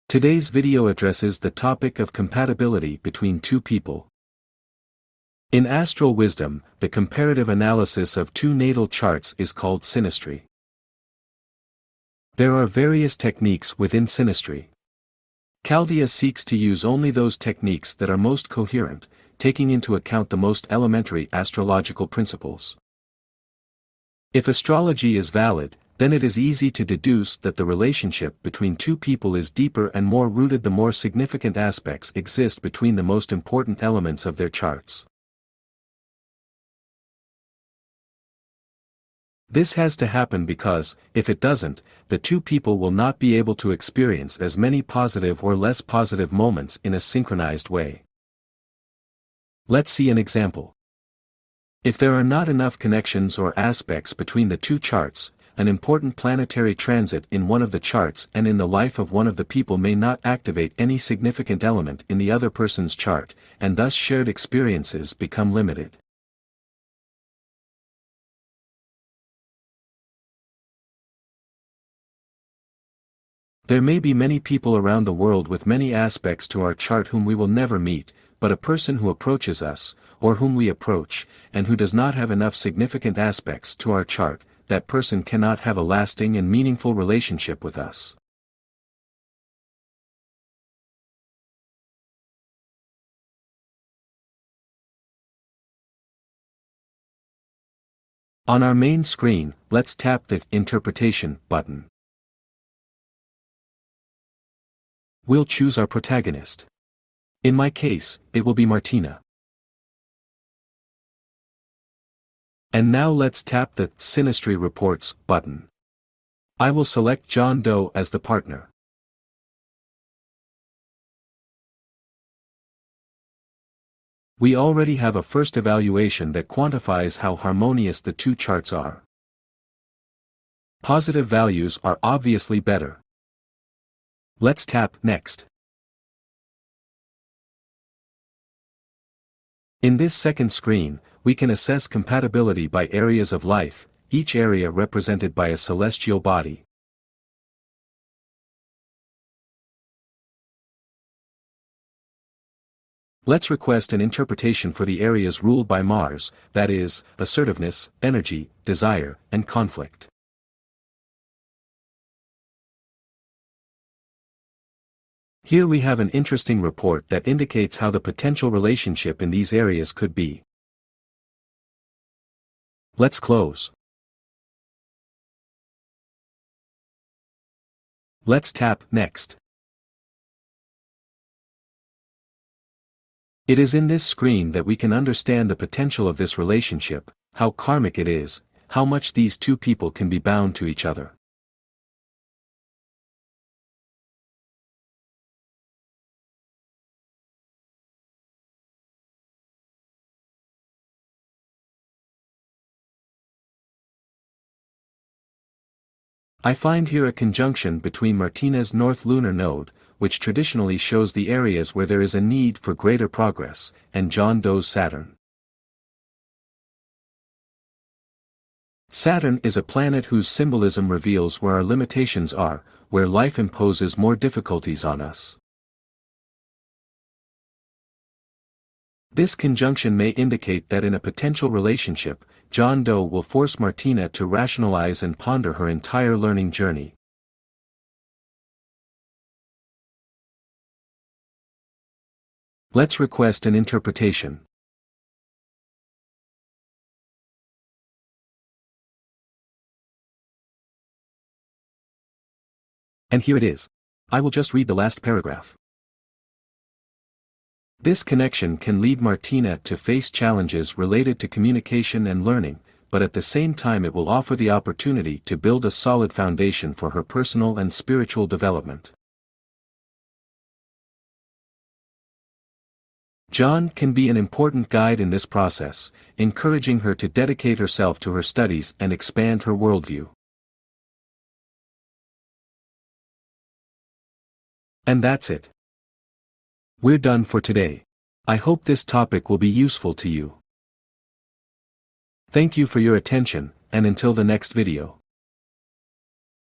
Today's video addresses the topic of compatibility between two people. In astral wisdom, the comparative analysis of two natal charts is called synastry. There are various techniques within synastry. Chaldea seeks to use only those techniques that are most coherent, taking into account the most elementary astrological principles. If astrology is valid, then it is easy to deduce that the relationship between two people is deeper and more rooted. The more significant aspects exist between the most important elements of their charts. This has to happen because, if it doesn't, the two people will not be able to experience as many positive or less positive moments in a synchronized way. Let's see an example. If there are not enough connections or aspects between the two charts, an important planetary transit in one of the charts and in the life of one of the people may not activate any significant element in the other person's chart, and thus shared experiences become limited. There may be many people around the world with many aspects to our chart whom we will never meet, but a person who approaches us, or whom we approach, and who does not have enough significant aspects to our chart, that person cannot have a lasting and meaningful relationship with us. On our main screen, let's tap the Interpretation button. We'll choose our protagonist. In my case, it will be Martina. And now let's tap the Synastry Reports button. I will select John Doe as the partner. We already have a first evaluation that quantifies how harmonious the two charts are. Positive values are obviously better. Let's tap Next. In this second screen, we can assess compatibility by areas of life, each area represented by a celestial body. Let's request an interpretation for the areas ruled by Mars, that is, assertiveness, energy, desire, and conflict. Here we have an interesting report that indicates how the potential relationship in these areas could be. Let's close. Let's tap Next. It is in this screen that we can understand the potential of this relationship, how karmic it is, how much these two people can be bound to each other. I find here a conjunction between Martina's North Lunar Node, which traditionally shows the areas where there is a need for greater progress, and John Doe's Saturn. Saturn is a planet whose symbolism reveals where our limitations are, where life imposes more difficulties on us. This conjunction may indicate that in a potential relationship, John Doe will force Martina to rationalize and ponder her entire learning journey. Let's request an interpretation. And here it is. I will just read the last paragraph. This connection can lead Martina to face challenges related to communication and learning, but at the same time it will offer the opportunity to build a solid foundation for her personal and spiritual development. John can be an important guide in this process, encouraging her to dedicate herself to her studies and expand her worldview. And that's it. We're done for today. I hope this topic will be useful to you. Thank you for your attention, and until the next video.